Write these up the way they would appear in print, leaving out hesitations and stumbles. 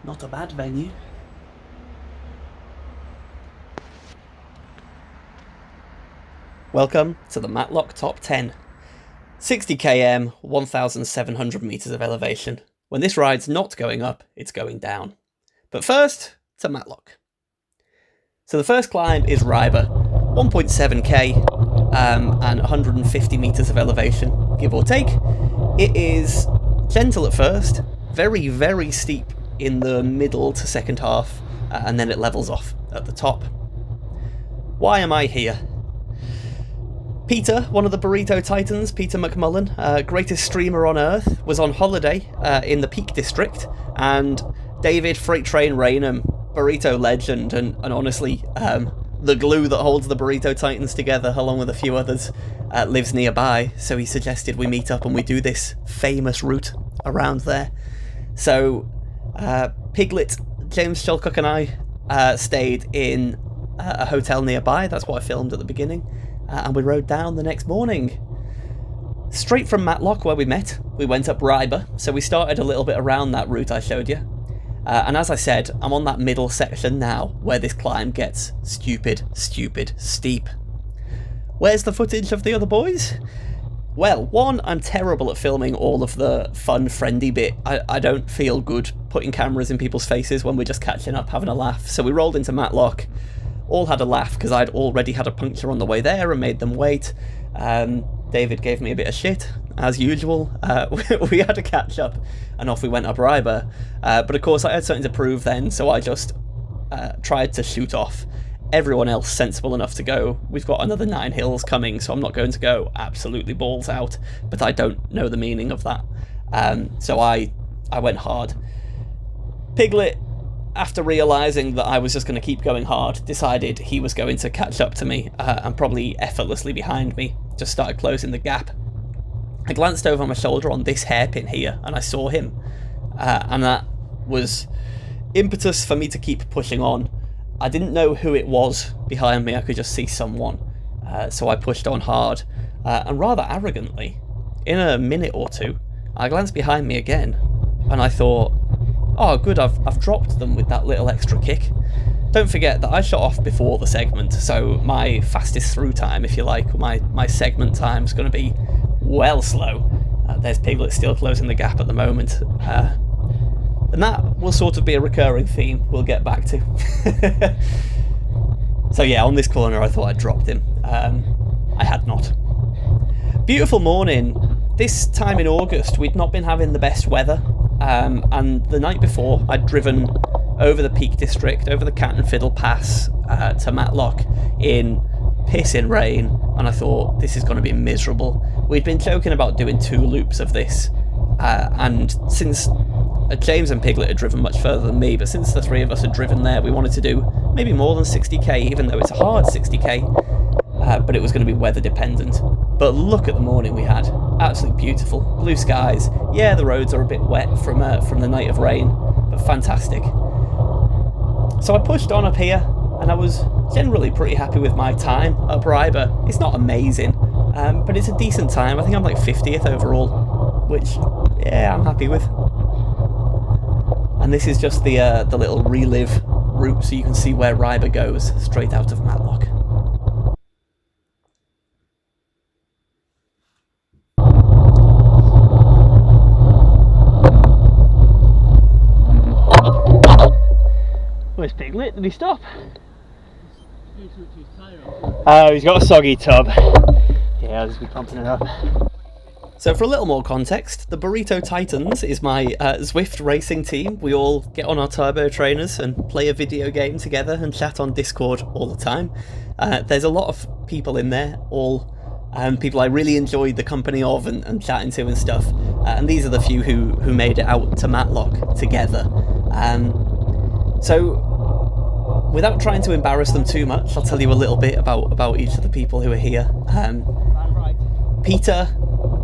Not a bad venue. Welcome to the Matlock Top 10. 60 km, 1,700 metres of elevation. When this ride's not going up, it's going down. But first, to Matlock. So the first climb is Ryber, 1.7k and 150 metres of elevation, give or take. It is gentle at first, very, very steep in the middle to second half, and then it levels off at the top. Why am I here? Peter, one of the Burrito Titans, Peter McMullen, greatest streamer on earth, was on holiday in the Peak District, and David Freight Train Raynham, Burrito legend, and honestly, the glue that holds the Burrito Titans together, along with a few others, lives nearby, so he suggested we meet up and we do this famous route around there. So, Piglet, James Shelcock and I stayed in a hotel nearby. That's what I filmed at the beginning. And we rode down the next morning. Straight from Matlock, where we met, we went up Ryber, so we started a little bit around that route I showed you. And as I said, I'm on that middle section now, where this climb gets stupid steep. Where's the footage of the other boys? Well, one, I'm terrible at filming all of the fun, friendly bit. I don't feel good putting cameras in people's faces when we're just catching up, having a laugh. So we rolled into Matlock, all had a laugh because I'd already had a puncture on the way there and made them wait. David gave me a bit of shit, as usual. We had to catch up, and off we went up Ryber. But of course I had something to prove then, so I just tried to shoot off. Everyone else sensible enough to go. We've got another 9 hills coming, so I'm not going to go absolutely balls out, but I don't know the meaning of that. So I went hard. Piglet, after realising that I was just going to keep going hard, decided he was going to catch up to me, and probably effortlessly behind me, just started closing the gap. I glanced over my shoulder on this hairpin here, and I saw him, and that was impetus for me to keep pushing on. I didn't know who it was behind me, I could just see someone, so I pushed on hard, and rather arrogantly, in a minute or two, I glanced behind me again, and I thought, oh good, I've dropped them with that little extra kick. Don't forget that I shot off before the segment, so my fastest through time, if you like, my segment time is going to be well slow. There's Piglet still closing the gap at the moment. And that will sort of be a recurring theme we'll get back to. So yeah, on this corner I thought I'd dropped him. I had not. Beautiful morning. This time in August we'd not been having the best weather, and the night before I'd driven over the Peak District, over the Cat and Fiddle Pass to Matlock in pissing rain, and I thought this is going to be miserable. We'd been joking about doing 2 loops of this, and since James and Piglet had driven much further than me, but since the 3 of us had driven there, we wanted to do maybe more than 60k, even though it's a hard 60k, but it was going to be weather dependent. But look at the morning we had. Absolutely beautiful. Blue skies. Yeah, the roads are a bit wet from the night of rain, but fantastic. So I pushed on up here, and I was generally pretty happy with my time up Ryber. It's not amazing, but it's a decent time. I think I'm like 50th overall, which, yeah, I'm happy with. And this is just the little relive route, so you can see where Ryber goes, straight out of Matlock. Where's Piglet? Did he stop? Oh, he's got a soggy tub. Yeah, I'll just be pumping it up. So for a little more context, the Burrito Titans is my Zwift racing team. We all get on our turbo trainers and play a video game together and chat on Discord all the time. There's a lot of people in there, all people I really enjoyed the company of and chatting to and stuff. And these are the few who made it out to Matlock together. So without trying to embarrass them too much, I'll tell you a little bit about each of the people who are here. Peter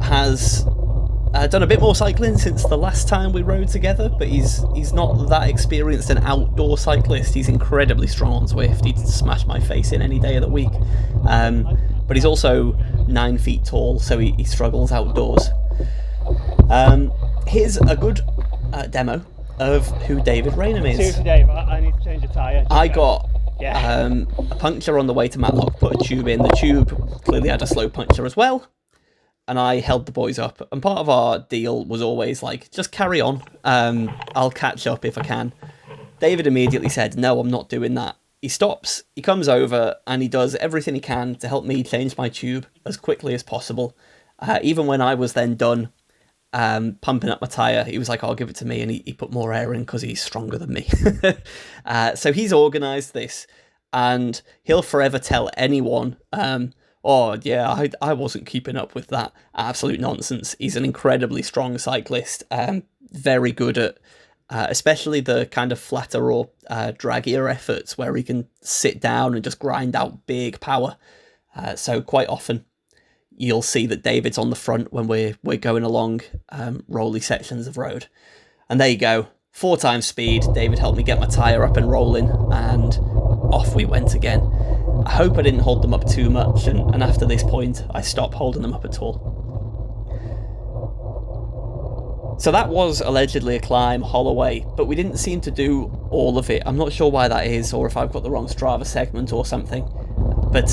has done a bit more cycling since the last time we rode together, but he's not that experienced an outdoor cyclist. He's incredibly strong on Zwift. He'd smash my face in any day of the week. But he's also 9 feet tall, so he struggles outdoors. Here's a good demo of who David Raynham is. Seriously, Dave, I need to change the tyre. I got a puncture on the way to Matlock, put a tube in. The tube clearly had a slow puncture as well, and I held the boys up. And part of our deal was always like, just carry on. I'll catch up if I can. David immediately said, no, I'm not doing that. He stops, he comes over, and he does everything he can to help me change my tube as quickly as possible. Even when I was then done pumping up my tyre, he was like, I'll give it to me, and he put more air in because he's stronger than me. So he's organised this, and he'll forever tell anyone, oh yeah, I wasn't keeping up with that. Absolute nonsense. He's an incredibly strong cyclist, very good at especially the kind of flatter or draggier efforts where he can sit down and just grind out big power. So quite often you'll see that David's on the front when we're going along rolly sections of road. And there you go, 4 times speed. David helped me get my tyre up and rolling, and off we went again. I hope I didn't hold them up too much, and after this point I stopped holding them up at all. So that was allegedly a climb, Holloway, but we didn't seem to do all of it. I'm not sure why that is, or if I've got the wrong Strava segment or something, but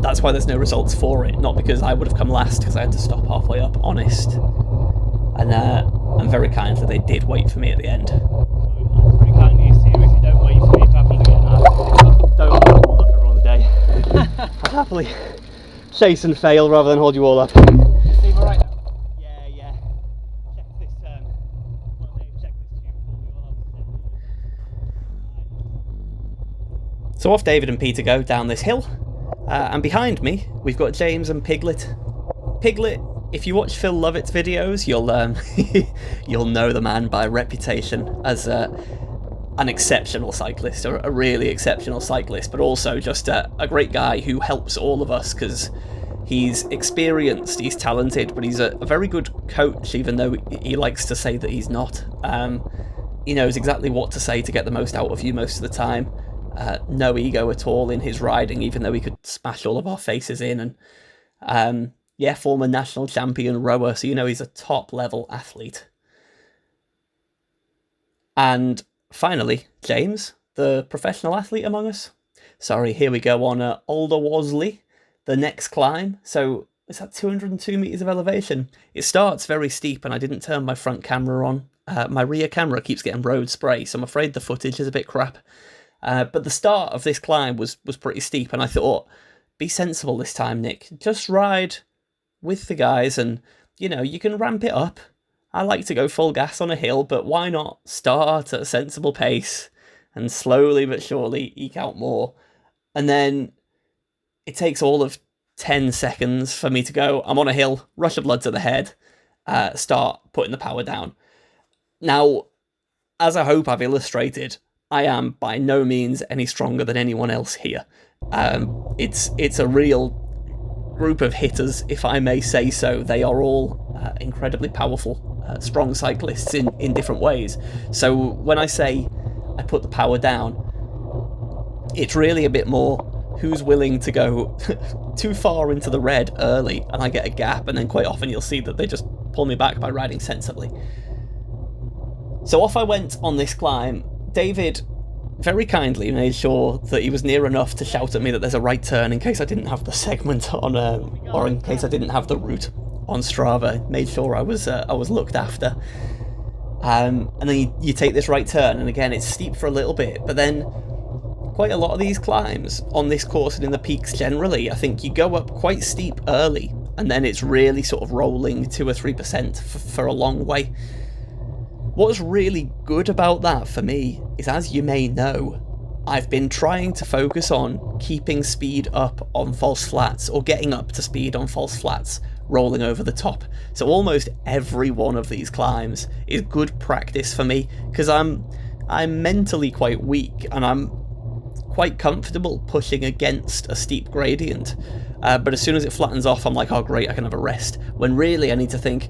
that's why there's no results for it. Not because I would have come last, because I had to stop halfway up, honest. And very kindly they did wait for me at the end. That's pretty kind of you. Seriously, don't wait for me to happen again. Don't hold them all up every on the day. I'd happily chase and fail rather than hold you all up. See me right now? Yeah. Check this check this tube for me. So off David and Peter go down this hill, and behind me we've got James and Piglet. Piglet, if you watch Phil Lovett's videos, you'll know the man by reputation as an exceptional cyclist, or a really exceptional cyclist, but also just a great guy who helps all of us because he's experienced, he's talented, but he's a very good coach, even though he likes to say that he's not. He knows exactly what to say to get the most out of you most of the time. No ego at all in his riding, even though he could smash all of our faces in. And former national champion rower, so he's a top level athlete. And finally, James, the professional athlete among us. Sorry, here we go on Alderwasley, the next climb. So it's at 202 metres of elevation. It starts very steep, and I didn't turn my front camera on. My rear camera keeps getting road spray, so I'm afraid the footage is a bit crap. But the start of this climb was pretty steep, and I thought, be sensible this time, Nick. Just ride with the guys, and you can ramp it up. I like to go full gas on a hill, but why not start at a sensible pace and slowly but surely eke out more? And then it takes all of 10 seconds for me to go, I'm on a hill, rush of blood to the head, start putting the power down. Now, as I hope I've illustrated, I am by no means any stronger than anyone else here. It's a real group of hitters, if I may say so. They are all incredibly powerful, strong cyclists in different ways. So when I say I put the power down, it's really a bit more who's willing to go too far into the red early and I get a gap, and then quite often you'll see that they just pull me back by riding sensibly. So off I went on this climb. David very kindly made sure that he was near enough to shout at me that there's a right turn in case I didn't have the segment on, or in case I didn't have the route on Strava. Made sure I was looked after. And then you take this right turn, and again it's steep for a little bit, but then quite a lot of these climbs on this course and in the peaks generally, I think you go up quite steep early, and then it's really sort of rolling 2 or 3% for a long way. What's really good about that for me is, as you may know, I've been trying to focus on keeping speed up on false flats, or getting up to speed on false flats, rolling over the top. So almost every one of these climbs is good practice for me, because I'm mentally quite weak, and I'm quite comfortable pushing against a steep gradient. But as soon as it flattens off, I'm like, oh great, I can have a rest. When really I need to think,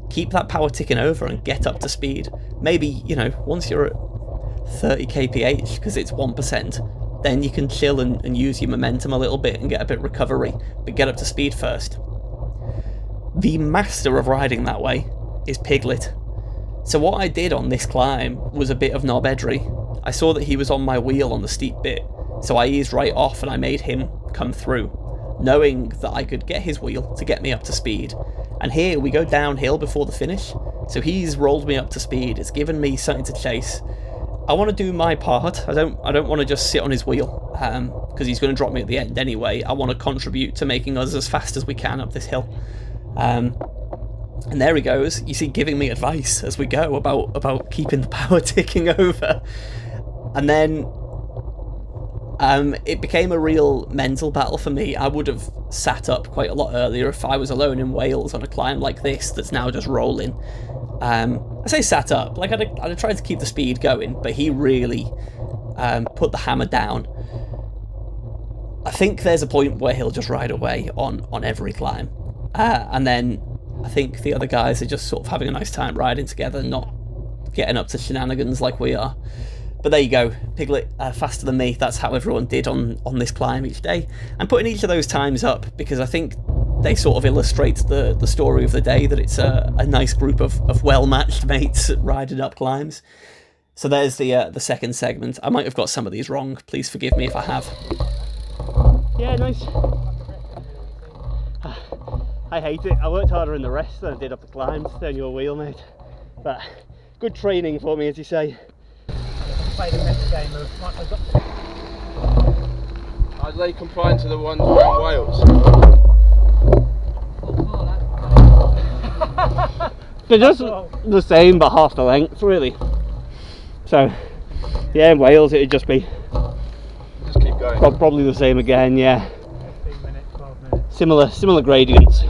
keep that power ticking over and get up to speed. Maybe, once you're at 30 kph, because it's 1%, then you can chill and use your momentum a little bit and get a bit of recovery, but get up to speed first. The master of riding that way is Piglet. So what I did on this climb was a bit of knobedry. I saw that he was on my wheel on the steep bit, so I eased right off and I made him come through, knowing that I could get his wheel to get me up to speed. And here we go downhill before the finish, so he's rolled me up to speed. It's given me something to chase. I want to do my part. I don't want to just sit on his wheel, because he's going to drop me at the end anyway. I want to contribute to making us as fast as we can up this hill. And there he goes. You see, giving me advice as we go about keeping the power ticking over. And then it became a real mental battle for me. I would have sat up quite a lot earlier if I was alone in Wales on a climb like this that's now just rolling. I say sat up, like I'd have tried to keep the speed going, but he really put the hammer down. I think there's a point where he'll just ride away on every climb. And then I think the other guys are just sort of having a nice time riding together, not getting up to shenanigans like we are. But there you go, Piglet faster than me. That's how everyone did on this climb each day. I'm putting each of those times up because I think they sort of illustrate the story of the day, that it's a nice group of well-matched mates riding up climbs. So there's the second segment. I might have got some of these wrong. Please forgive me if I have. Yeah, nice. I hate it. I worked harder in the rest than I did up the climb to turn your wheel, mate. But good training for me, as you say. Play the next game of Are they confined to the ones around Wales? They're just the same but half the length, really. So yeah, in Wales it'd just be Just keep going. probably the same again, yeah. 15 minutes, 12 minutes. Similar gradients.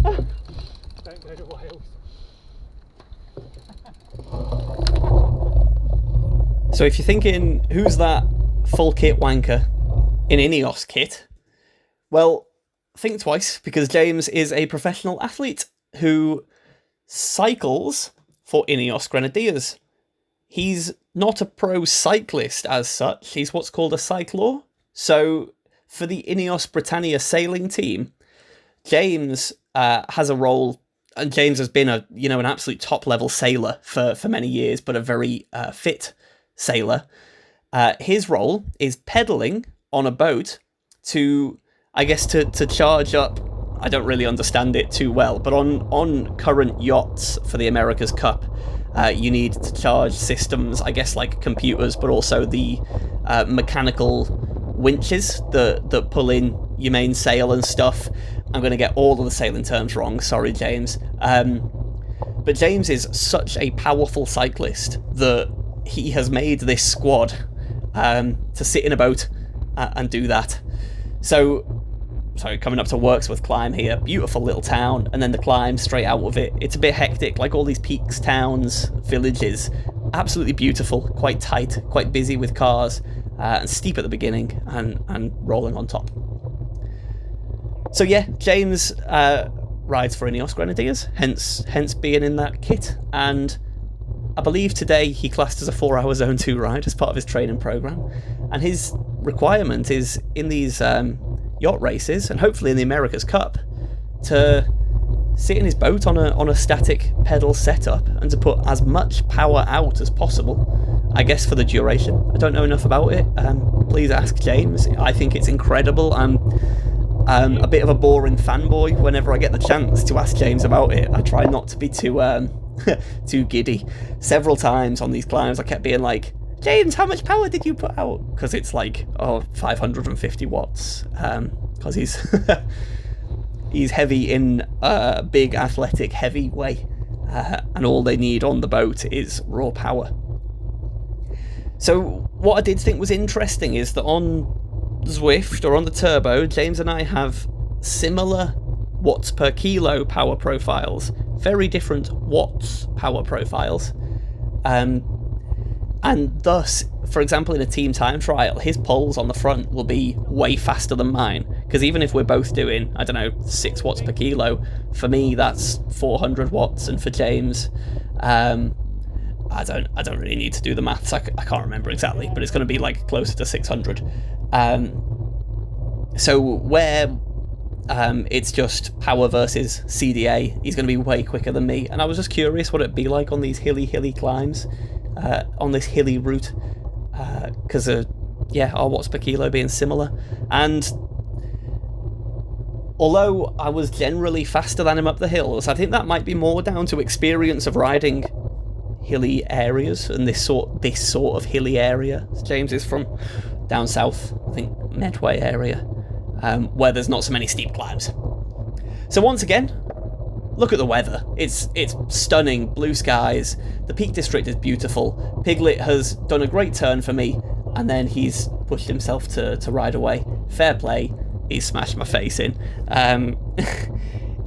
Don't go to Wales. So if you're thinking, who's that full kit wanker in Ineos kit? Well, think twice, because James is a professional athlete who cycles for Ineos Grenadiers. He's not a pro cyclist as such, he's what's called a cyclor. So for the Ineos Britannia sailing team, James has a role, and James has been an absolute top level sailor for many years, but a very fit sailor. His role is pedalling on a boat to charge up. I don't really understand it too well, but on current yachts for the America's Cup, you need to charge systems, I guess like computers, but also the mechanical winches that pull in your main sail and stuff. I'm going to get all of the sailing terms wrong, sorry James. But James is such a powerful cyclist that he has made this squad to sit in a boat and do that. So coming up to Wirksworth climb here, beautiful little town, and then the climb straight out of it. It's a bit hectic, like all these peaks, towns, villages. Absolutely beautiful, quite tight, quite busy with cars, and steep at the beginning, and rolling on top. So yeah, James rides for Ineos Grenadiers, hence being in that kit, and I believe today he classed as a 4-hour Zone 2 ride as part of his training programme, and his requirement is in these yacht races, and hopefully in the America's Cup, to sit in his boat on a static pedal setup and to put as much power out as possible, I guess, for the duration. I don't know enough about it. Please ask James. I think it's incredible. I'm a bit of a boring fanboy. Whenever I get the chance to ask James about it, I try not to be too too giddy. Several times on these climbs I kept being like, James, how much power did you put out? Because it's like 550 watts, because he's heavy in a big athletic heavy way, and all they need on the boat is raw power. So what I did think was interesting is that on Zwift, or on the Turbo, James and I have similar watts per kilo power profiles, very different watts power profiles, and thus, for example, in a team time trial, his poles on the front will be way faster than mine, because even if we're both doing, 6 watts per kilo, for me that's 400 watts, and for James, I don't really need to do the maths, I can't remember exactly, but it's going to be like closer to 600. So where It's just power versus CDA. He's going to be way quicker than me, and I was just curious what it'd be like on these hilly climbs, on this hilly route, because our watts per kilo being similar. And although I was generally faster than him up the hills, I think that might be more down to experience of riding hilly areas and this sort of hilly area. James is from down south, I think Medway area, where there's not so many steep climbs. So once again, look at the weather. It's stunning, blue skies. The Peak District is beautiful. Piglet has done a great turn for me, and then he's pushed himself to ride away. Fair play. He smashed my face in.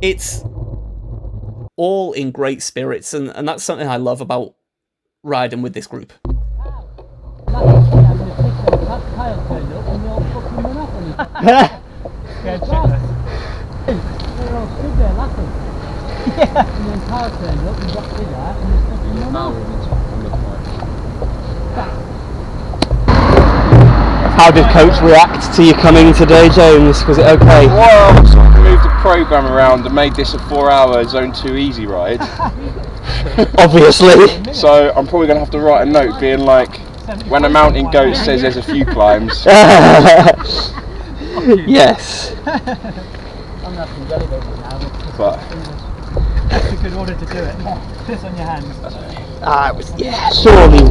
It's all in great spirits, and that's something I love about riding with this group. How did coach react to you coming today, James? Was it okay? Well, I've sort of moved the programme around and made this a 4-hour Zone 2 easy ride. Obviously. So I'm probably going to have to write a note being like, when a mountain goat says there's a few climbs. Yes. But That's a good order to do it. Piss on your hands. It was, surely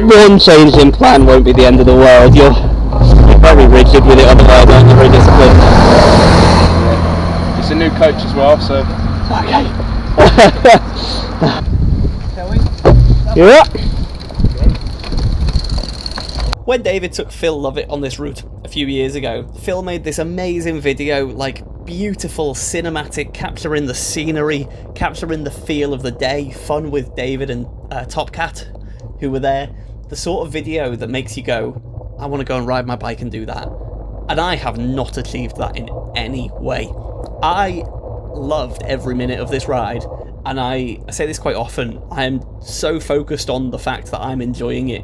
one change in plan won't be the end of the world. You're very rigid with it, otherwise aren't you? Very disciplined. Yeah. It's a new coach as well, so. Okay. Shall we? Yeah. When David took Phil Lovett on this route a few years ago, Phil made this amazing video, like beautiful cinematic, capturing the scenery, capturing the feel of the day, fun with David and Top Cat, who were there. The sort of video that makes you go, I want to go and ride my bike and do that. And I have not achieved that in any way. I loved every minute of this ride, and I say this quite often, I am so focused on the fact that I'm enjoying it.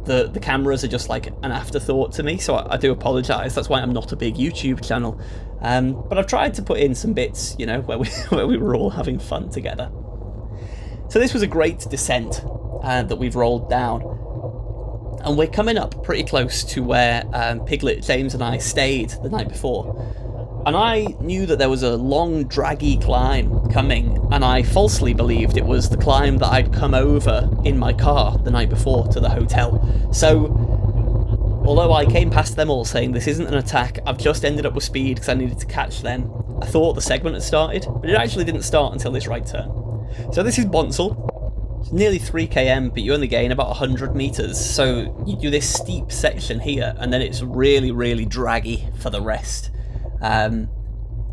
The cameras are just like an afterthought to me, so I do apologise. That's why I'm not a big YouTube channel. But I've tried to put in some bits, you know, where we were all having fun together. So this was a great descent that we've rolled down. And we're coming up pretty close to where Piglet, James and I stayed the night before. And I knew that there was a long, draggy climb coming, and I falsely believed it was the climb that I'd come over in my car the night before to the hotel. So, although I came past them all saying this isn't an attack, I've just ended up with speed because I needed to catch them. I thought the segment had started, but it actually didn't start until this right turn. So this is Bonsall. It's nearly 3 km, but you only gain about 100 metres. So you do this steep section here, and then it's really, really draggy for the rest.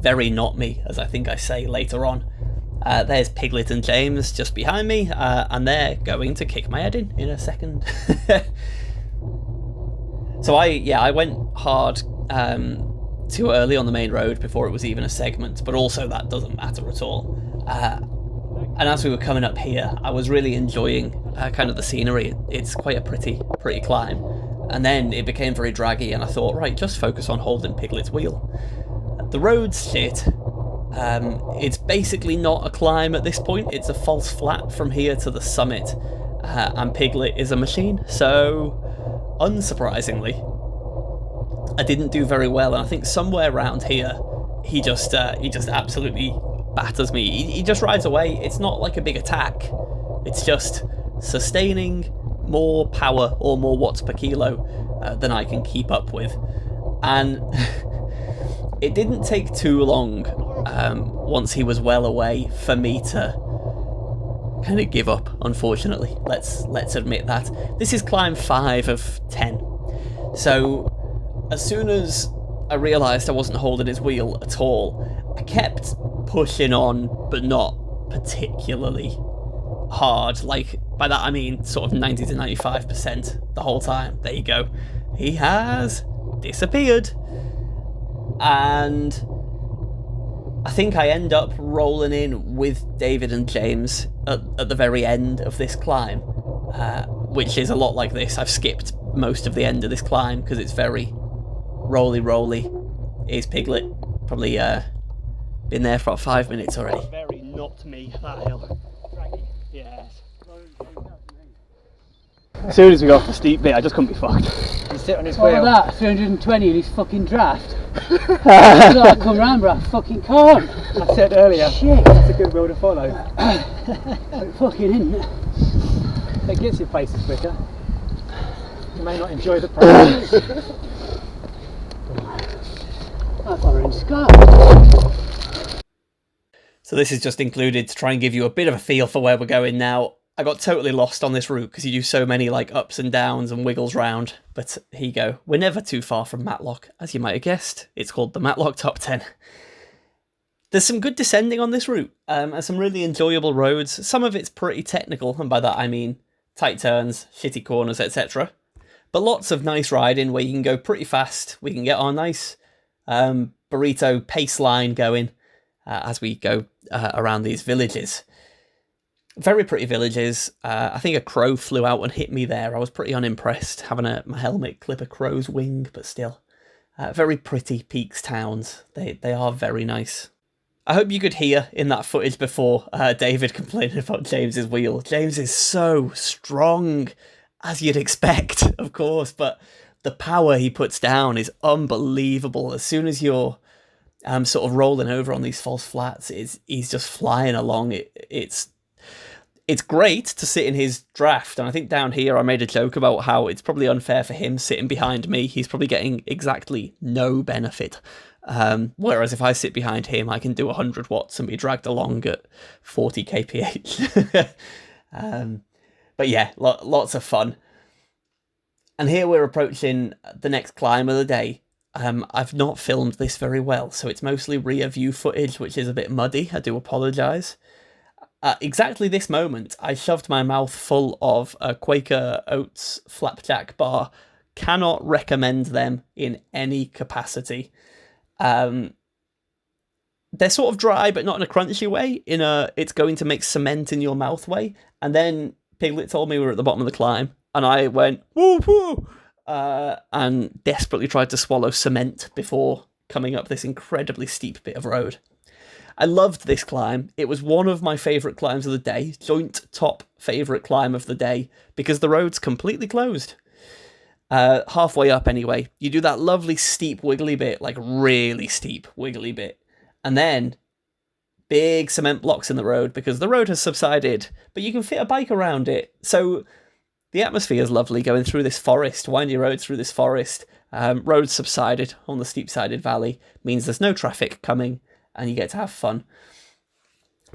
Very not me, as I think I say later on. There's Piglet and James just behind me, and they're going to kick my head in a second. So I went hard too early on the main road before it was even a segment, but also that doesn't matter at all. And as we were coming up here, I was really enjoying kind of the scenery. It's quite a pretty climb. And then it became very draggy, and I thought, right, just focus on holding Piglet's wheel. The road's shit. It's basically not a climb at this point. It's a false flat from here to the summit. And Piglet is a machine, so unsurprisingly, I didn't do very well. And I think somewhere around here, he just absolutely batters me. He just rides away. It's not like a big attack. It's just sustaining more power or more watts per kilo than I can keep up with. And it didn't take too long once he was well away for me to kind of give up, unfortunately. Let's admit that. This is climb 5 of 10. So as soon as I realised I wasn't holding his wheel at all, I kept pushing on, but not particularly hard. Like, by that I mean sort of 90 to 95% the whole time. There you go. He has disappeared. And I think I end up rolling in with David and James at the very end of this climb, which is a lot like this. I've skipped most of the end of this climb because it's very rolly. is Piglet. Probably been there for about 5 minutes already. Very not me, that hill. Yes. As soon as we got off the steep bit, I just couldn't be fucked. You sit on his What wheel. about that? 320 in his fucking draft. I thought I'd come round, but I fucking can't. I said earlier, Shit. that's a good wheel to follow. It fucking isn't it? It gets you places quicker. You may not enjoy the process. That's orange sky. So this is just included to try and give you a bit of a feel for where we're going now. I got totally lost on this route because you do so many like ups and downs and wiggles round. But here you go. We're never too far from Matlock, as you might have guessed. It's called the Matlock Top 10. There's some good descending on this route, and some really enjoyable roads. Some of it's pretty technical, and by that I mean tight turns, shitty corners, etc. But lots of nice riding where you can go pretty fast. We can get our nice Burrito pace line going as we go around these villages. Very pretty villages. I think a crow flew out and hit me there. I was pretty unimpressed having my helmet clip a crow's wing, but still. Very pretty peaks towns. They are very nice. I hope you could hear in that footage before David complaining about James's wheel. James is so strong, as you'd expect, of course, but the power he puts down is unbelievable. As soon as you're sort of rolling over on these false flats, he's just flying along. It's great to sit in his draft, and I think down here I made a joke about how it's probably unfair for him sitting behind me. He's probably getting exactly no benefit. Whereas if I sit behind him, I can do 100 watts and be dragged along at 40 kph. But yeah, lots of fun. And here we're approaching the next climb of the day. I've not filmed this very well, so it's mostly rear view footage, which is a bit muddy. I do apologise. At exactly this moment, I shoved my mouth full of a Quaker Oats flapjack bar. Cannot recommend them in any capacity. They're sort of dry, but not in a crunchy way. It's going to make cement in your mouth way. And then Piglet told me we were at the bottom of the climb, and I went woo woo, and desperately tried to swallow cement before coming up this incredibly steep bit of road. I loved this climb. It was one of my favourite climbs of the day, joint top favourite climb of the day, because the road's completely closed. Halfway up anyway, you do that lovely steep wiggly bit, like really steep wiggly bit, and then big cement blocks in the road because the road has subsided, but you can fit a bike around it. So the atmosphere is lovely going through this forest, windy roads through this forest. Roads subsided on the steep-sided valley, means there's no traffic coming, and you get to have fun.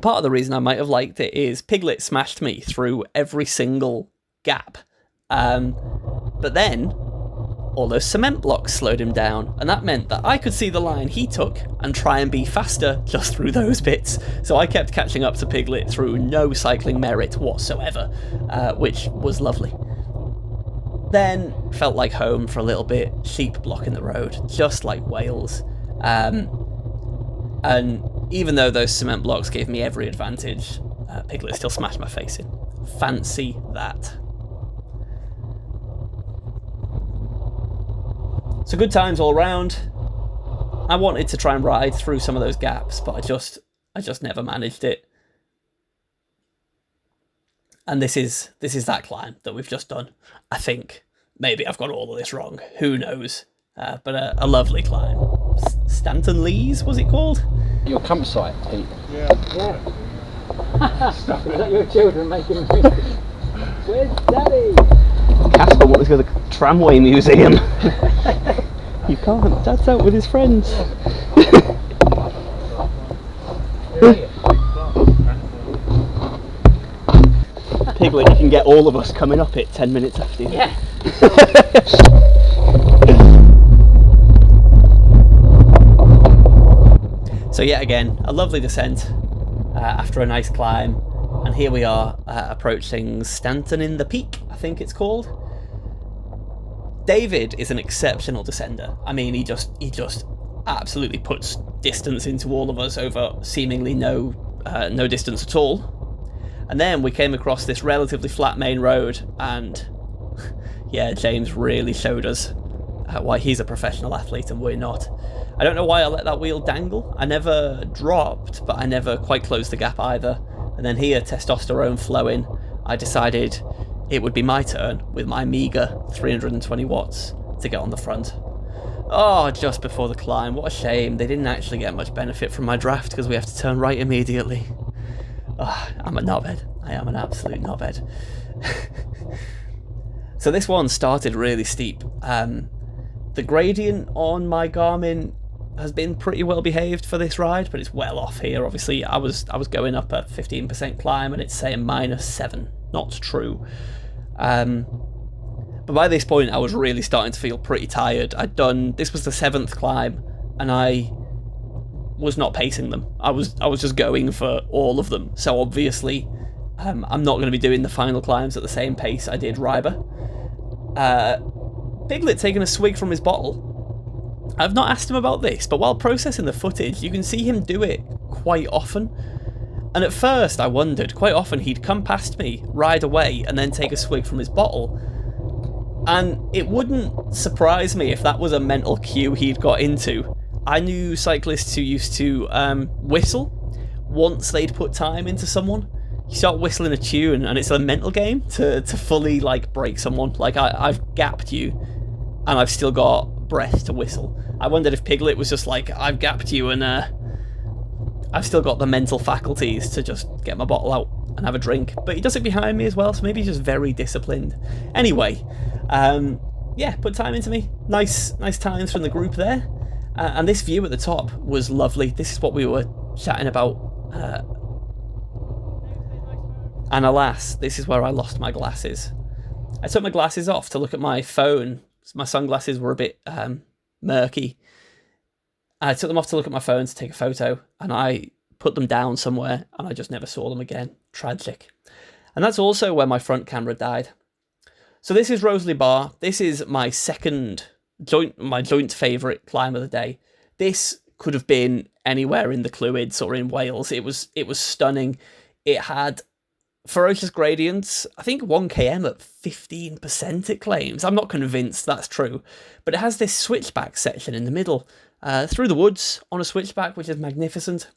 Part of the reason I might have liked it is Piglet smashed me through every single gap. But then all those cement blocks slowed him down, and that meant that I could see the line he took and try and be faster just through those bits. So I kept catching up to Piglet through no cycling merit whatsoever, which was lovely. Then felt like home for a little bit, sheep blocking the road, just like Wales. And even though those cement blocks gave me every advantage, Piglet still smashed my face in. Fancy that. So good times all round. I wanted to try and ride through some of those gaps, but I just never managed it. And this is that climb that we've just done. I think. Maybe I've got all of this wrong. Who knows? But a lovely climb. Stanton Lees, was it called? Your campsite, Pete. Yeah. Is that your children making music? Where's Daddy? Casper wanted to go to the tramway museum. You can't. Dad's out with his friends. Piglet, you can get all of us coming up it 10 minutes after you. Yeah. So yet again, a lovely descent after a nice climb, and here we are approaching Stanton in the Peak, I think it's called. David is an exceptional descender. I mean, he just absolutely puts distance into all of us over seemingly no distance at all. And then we came across this relatively flat main road, and yeah, James really showed us why he's a professional athlete and we're not. I don't know why I let that wheel dangle. I never dropped, but I never quite closed the gap either. And then here, testosterone flowing, I decided it would be my turn with my meagre 320 watts to get on the front. Oh, just before the climb, what a shame. They didn't actually get much benefit from my draft because we have to turn right immediately. Oh, I'm a knobhead. I am an absolute knobhead. So this one started really steep. The gradient on my Garmin has been pretty well behaved for this ride, but it's well off here. Obviously, I was going up a 15% climb and it's saying -7. Not true. But by this point, I was really starting to feel pretty tired. This was the 7th climb, and I was not pacing them. I was just going for all of them. So obviously, I'm not going to be doing the final climbs at the same pace I did Ryber. Piglet taking a swig from his bottle. I've not asked him about this, but while processing the footage, you can see him do it quite often. And at first, I wondered, quite often he'd come past me, ride away, and then take a swig from his bottle. And it wouldn't surprise me if that was a mental cue he'd got into. I knew cyclists who used to whistle once they'd put time into someone. You start whistling a tune and it's a mental game to fully like break someone. Like I've gapped you and I've still got breath to whistle. I wondered if Piglet was just like, I've gapped you and I've still got the mental faculties to just get my bottle out and have a drink. But he does it behind me as well, so maybe he's just very disciplined. Anyway, yeah, put time into me. Nice times from the group there. And this view at the top was lovely. This is what we were chatting about. And alas, this is where I lost my glasses. I took my glasses off to look at my phone. My sunglasses were a bit murky. I took them off to look at my phone to take a photo, and I put them down somewhere, and I just never saw them again. Tragic. And that's also where my front camera died. So this is Rowsley Bar. This is my joint favourite climb of the day. This could have been anywhere in the Clwyds or in Wales. It was stunning. It had ferocious gradients. I think 1 km at 15% it claims. I'm not convinced that's true. But it has this switchback section in the middle, through the woods on a switchback, which is magnificent.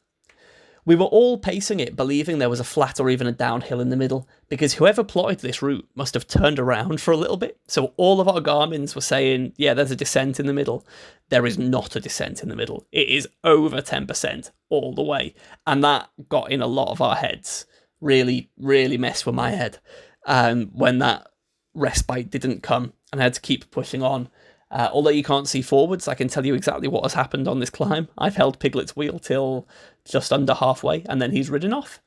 We were all pacing it, believing there was a flat or even a downhill in the middle, because whoever plotted this route must have turned around for a little bit. So all of our Garmins were saying, yeah, there's a descent in the middle. There is not a descent in the middle. It is over 10% all the way. And that got in a lot of our heads. Really, really messed with my head when that respite didn't come and I had to keep pushing on. Although you can't see forwards, I can tell you exactly what has happened on this climb. I've held Piglet's wheel till just under halfway, and then he's ridden off.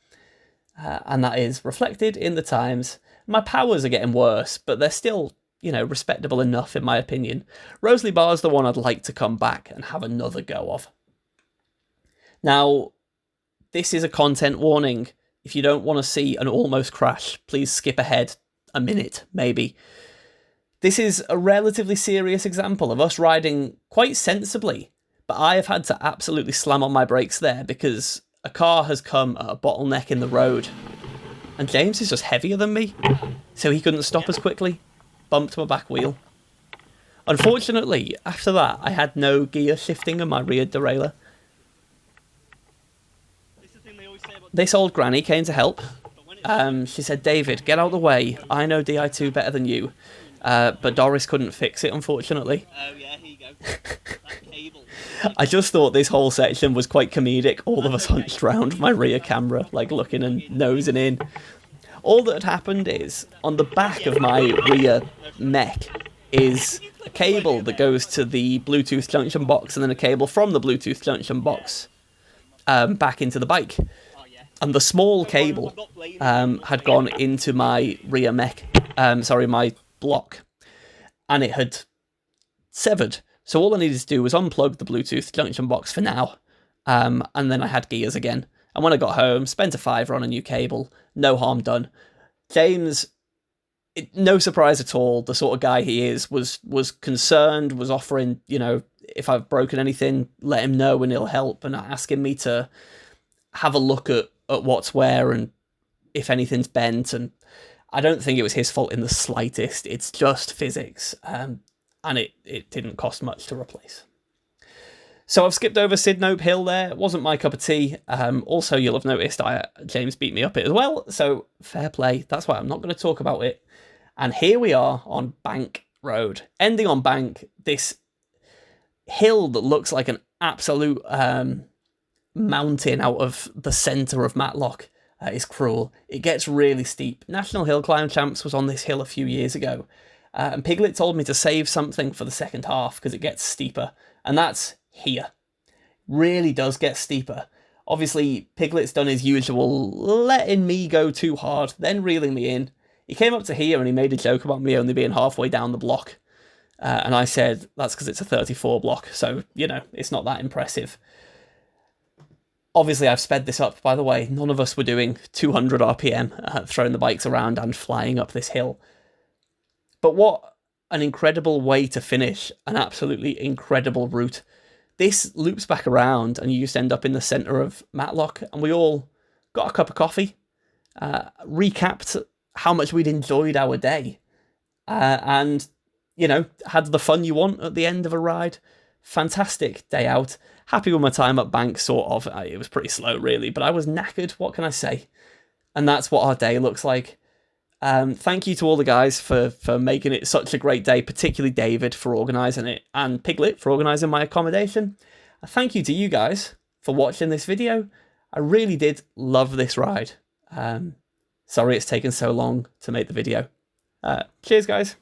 And that is reflected in the times. My powers are getting worse, but they're still, respectable enough in my opinion. Rowsley Bar is the one I'd like to come back and have another go of. Now, this is a content warning. If you don't want to see an almost crash, please skip ahead a minute, maybe. This is a relatively serious example of us riding quite sensibly, but I have had to absolutely slam on my brakes there because a car has come at a bottleneck in the road, and James is just heavier than me, so he couldn't stop as quickly. Bumped my back wheel. Unfortunately, after that, I had no gear shifting on my rear derailleur. This old granny came to help. She said, David, get out of the way. I know Di2 better than you. But Doris couldn't fix it, unfortunately. Oh yeah, here you go. That cable. I just thought this whole section was quite comedic. All of us hunched round my rear camera, like looking and nosing in. All that had happened is, on the back of my rear mech is a cable that goes to the Bluetooth junction box, and then a cable from the Bluetooth junction box back into the bike. And the small cable had gone into my rear mech, my block, and it had severed. So all I needed to do was unplug the Bluetooth junction box for now, and then I had gears again. And when I got home, spent a £5 on a new cable, no harm done. James, no surprise at all, the sort of guy he is, was concerned, was offering, if I've broken anything, let him know and he'll help, and asking me to have a look at what's where and if anything's bent. And I don't think it was his fault in the slightest. It's just physics, and it didn't cost much to replace. So I've skipped over Sydnope Hill there. It wasn't my cup of tea. Also, you'll have noticed James beat me up it as well. So fair play. That's why I'm not going to talk about it. And here we are on Bank Road. Ending on Bank. This hill that looks like an absolute mountain out of the centre of Matlock is cruel. It gets really steep. National Hill Climb Champs was on this hill a few years ago. And Piglet told me to save something for the second half because it gets steeper. And that's here. Really does get steeper. Obviously, Piglet's done his usual letting me go too hard, then reeling me in. He came up to here and he made a joke about me only being halfway down the block. And I said, that's because it's a 34 block, so, you know, it's not that impressive. Obviously, I've sped this up, by the way. None of us were doing 200 RPM, throwing the bikes around and flying up this hill. But what an incredible way to finish an absolutely incredible route. This loops back around and you just end up in the centre of Matlock, and we all got a cup of coffee, recapped how much we'd enjoyed our day, and, you know, had the fun you want at the end of a ride. Fantastic day out. Happy with my time at Bank, sort of. It was pretty slow, really, but I was knackered. What can I say? And that's what our day looks like. Thank you to all the guys for making it such a great day, particularly David for organising it, and Piglet for organising my accommodation. Thank you to you guys for watching this video. I really did love this ride. Sorry it's taken so long to make the video. Cheers, guys.